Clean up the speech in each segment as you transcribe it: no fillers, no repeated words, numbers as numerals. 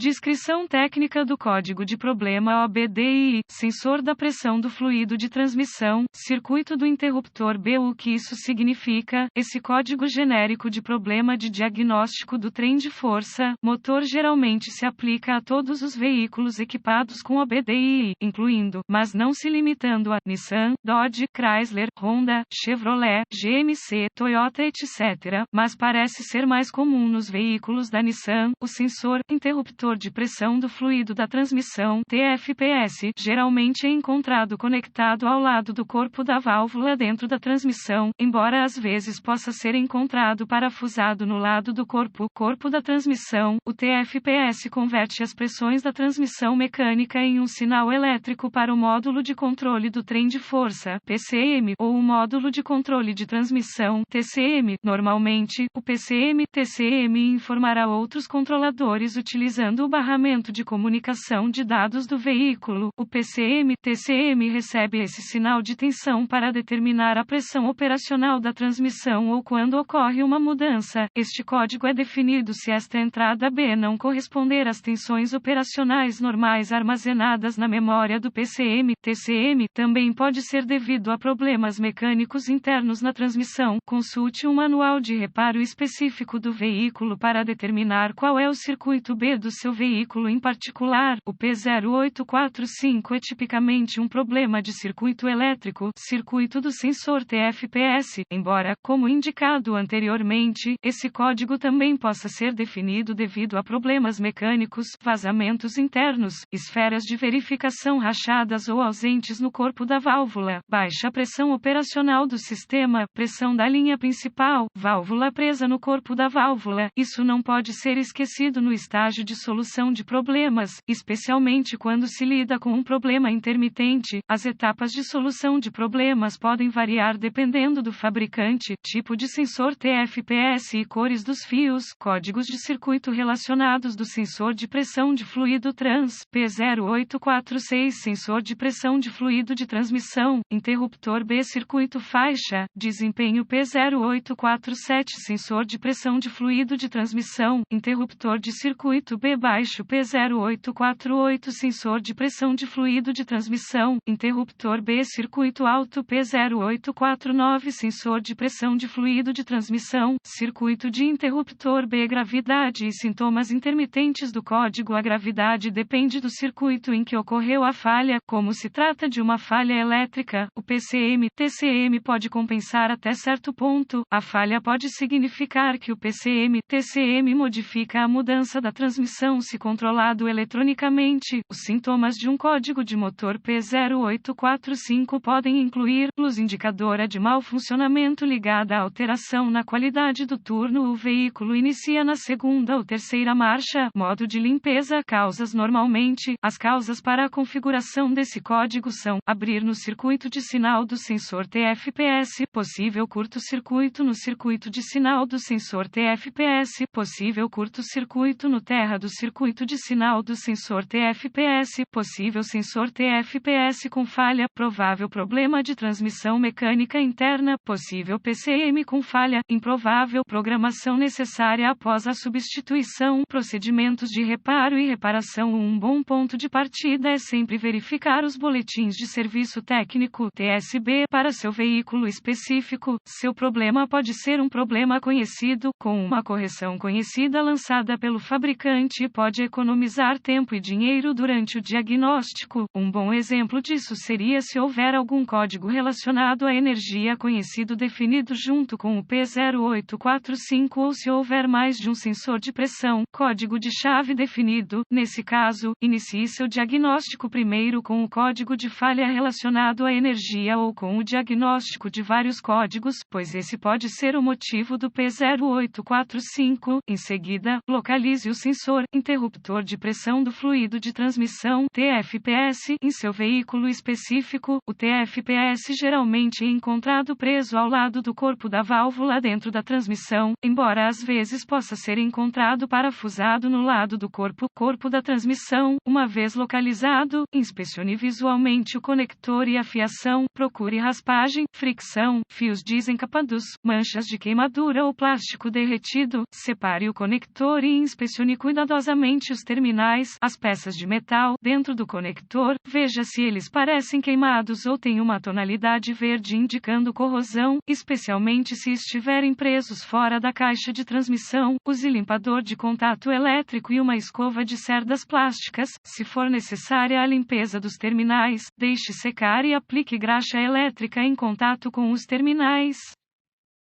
Descrição técnica do código de problema OBDI, sensor da pressão do fluido de transmissão, circuito do interruptor B. O que isso significa? Esse código genérico de problema de diagnóstico do trem de força, motor geralmente se aplica a todos os veículos equipados com OBDI, incluindo, mas não se limitando a, Nissan, Dodge, Chrysler, Honda, Chevrolet, GMC, Toyota etc., mas parece ser mais comum nos veículos da Nissan. O sensor, interruptor de pressão do fluido da transmissão, TFPS, geralmente é encontrado conectado ao lado do corpo da válvula dentro da transmissão, embora às vezes possa ser encontrado parafusado no lado do corpo da transmissão. O TFPS converte as pressões da transmissão mecânica em um sinal elétrico para o módulo de controle do trem de força, PCM, ou o módulo de controle de transmissão, TCM. Normalmente, o PCM-TCM informará outros controladores utilizando o barramento de comunicação de dados do veículo. O PCM-TCM recebe esse sinal de tensão para determinar a pressão operacional da transmissão ou quando ocorre uma mudança. Este código é definido se esta entrada B não corresponder às tensões operacionais normais armazenadas na memória do PCM-TCM. Também pode ser devido a problemas mecânicos internos na transmissão. Consulte um manual de reparo específico do veículo para determinar qual é o circuito B do seu veículo em particular. O P0845 é tipicamente um problema de circuito elétrico, circuito do sensor TFPS, embora, como indicado anteriormente, esse código também possa ser definido devido a problemas mecânicos, vazamentos internos, esferas de verificação rachadas ou ausentes no corpo da válvula, baixa pressão operacional do sistema, pressão da linha principal, válvula presa no corpo da válvula. Isso não pode ser esquecido no estágio de solução de problemas, especialmente quando se lida com um problema intermitente. As etapas de solução de problemas podem variar dependendo do fabricante, tipo de sensor TFPS e cores dos fios, códigos de circuito relacionados do sensor de pressão de fluido trans, P0846 sensor de pressão de fluido de transmissão, interruptor B circuito faixa, desempenho P0847 sensor de pressão de fluido de transmissão, interruptor de circuito B baixo P0848 sensor de pressão de fluido de transmissão, interruptor B circuito alto P0849 sensor de pressão de fluido de transmissão, circuito de interruptor B. Gravidade e sintomas intermitentes do código. A gravidade depende do circuito em que ocorreu a falha. Como se trata de uma falha elétrica, o PCM-TCM pode compensar até certo ponto. A falha pode significar que o PCM-TCM modifica a mudança da transmissão se controlado eletronicamente. Os sintomas de um código de motor P0845 podem incluir luz indicadora de mau funcionamento ligada à alteração na qualidade do turno. O veículo inicia na segunda ou terceira marcha. Modo de limpeza. Causas. Normalmente, as causas para a configuração desse código são: abrir no circuito de sinal do sensor TFPS, possível curto-circuito no circuito de sinal do sensor TFPS, possível curto-circuito no terra do circuito de sinal do sensor TFPS, possível sensor TFPS com falha, provável problema de transmissão mecânica interna, possível PCM com falha, improvável programação necessária após a substituição, procedimentos de reparo e reparação. Um bom ponto de partida é sempre verificar os boletins de serviço técnico (TSB) para seu veículo específico. Seu problema pode ser um problema conhecido, com uma correção conhecida lançada pelo fabricante, e pode economizar tempo e dinheiro durante o diagnóstico. Um bom exemplo disso seria se houver algum código relacionado à energia conhecido definido junto com o P0845 ou se houver mais de um sensor de pressão, código de chave definido. Nesse caso, inicie seu diagnóstico primeiro com o código de falha relacionado à energia ou com o diagnóstico de vários códigos, pois esse pode ser o motivo do P0845. Em seguida, localize o sensor, interruptor de pressão do fluido de transmissão, TFPS, em seu veículo específico. O TFPS geralmente é encontrado preso ao lado do corpo da válvula dentro da transmissão, embora às vezes possa ser encontrado parafusado no lado do corpo da transmissão. Uma vez localizado, inspecione visualmente o conector e a fiação, procure raspagem, fricção, fios desencapados, manchas de queimadura ou plástico derretido, separe o conector e inspecione cuidadosamente cuidadosamente os terminais, as peças de metal, dentro do conector, veja se eles parecem queimados ou têm uma tonalidade verde indicando corrosão, especialmente se estiverem presos fora da caixa de transmissão. Use limpador de contato elétrico e uma escova de cerdas plásticas, se for necessária a limpeza dos terminais, deixe secar e aplique graxa elétrica em contato com os terminais.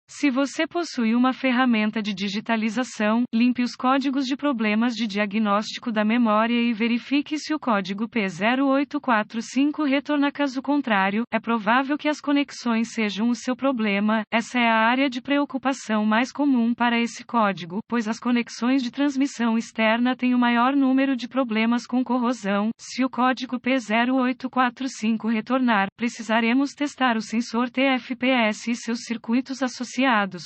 Se você possui uma ferramenta de digitalização, limpe os códigos de problemas de diagnóstico da memória e verifique se o código P0845 retorna. Caso contrário, é provável que as conexões sejam o seu problema. Essa é a área de preocupação mais comum para esse código, pois as conexões de transmissão externa têm o maior número de problemas com corrosão. Se o código P0845 retornar, precisaremos testar o sensor TFPS e seus circuitos associados.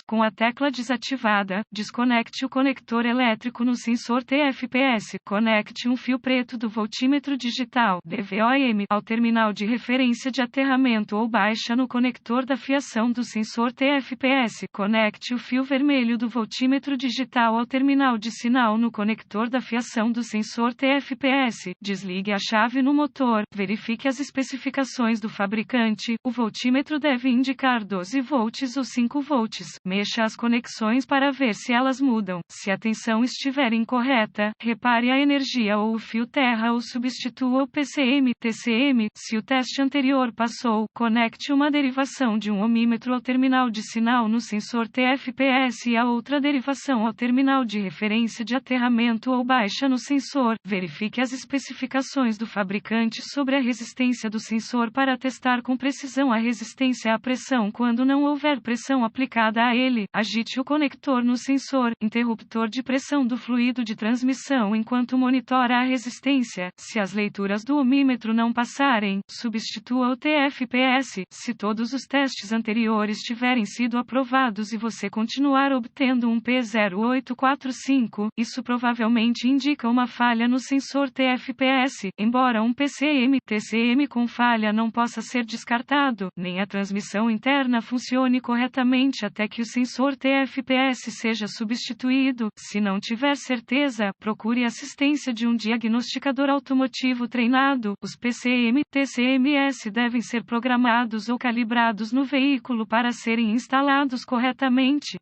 Com a tecla desativada, desconecte o conector elétrico no sensor TFPS. Conecte um fio preto do voltímetro digital DVOM ao terminal de referência de aterramento ou baixa no conector da fiação do sensor TFPS. Conecte o fio vermelho do voltímetro digital ao terminal de sinal no conector da fiação do sensor TFPS. Desligue a chave no motor. Verifique as especificações do fabricante. O voltímetro deve indicar 12 volts ou 5 volts. Mexa as conexões para ver se elas mudam. Se a tensão estiver incorreta, repare a energia ou o fio terra ou substitua o PCM/TCM. Se o teste anterior passou, conecte uma derivação de um ohmímetro ao terminal de sinal no sensor TFPS e a outra derivação ao terminal de referência de aterramento ou baixa no sensor. Verifique as especificações do fabricante sobre a resistência do sensor para testar com precisão a resistência à pressão. Quando não houver pressão aplicada a ele, agite o conector no sensor, interruptor de pressão do fluido de transmissão enquanto monitora a resistência. Se as leituras do ohmímetro não passarem, substitua o TFPS. Se todos os testes anteriores tiverem sido aprovados e você continuar obtendo um P0845, isso provavelmente indica uma falha no sensor TFPS. Embora um PCM/TCM com falha não possa ser descartado, nem a transmissão interna funcione corretamente até que o sensor TFPS seja substituído. Se não tiver certeza, procure assistência de um diagnosticador automotivo treinado. Os PCM/TCMS devem ser programados ou calibrados no veículo para serem instalados corretamente.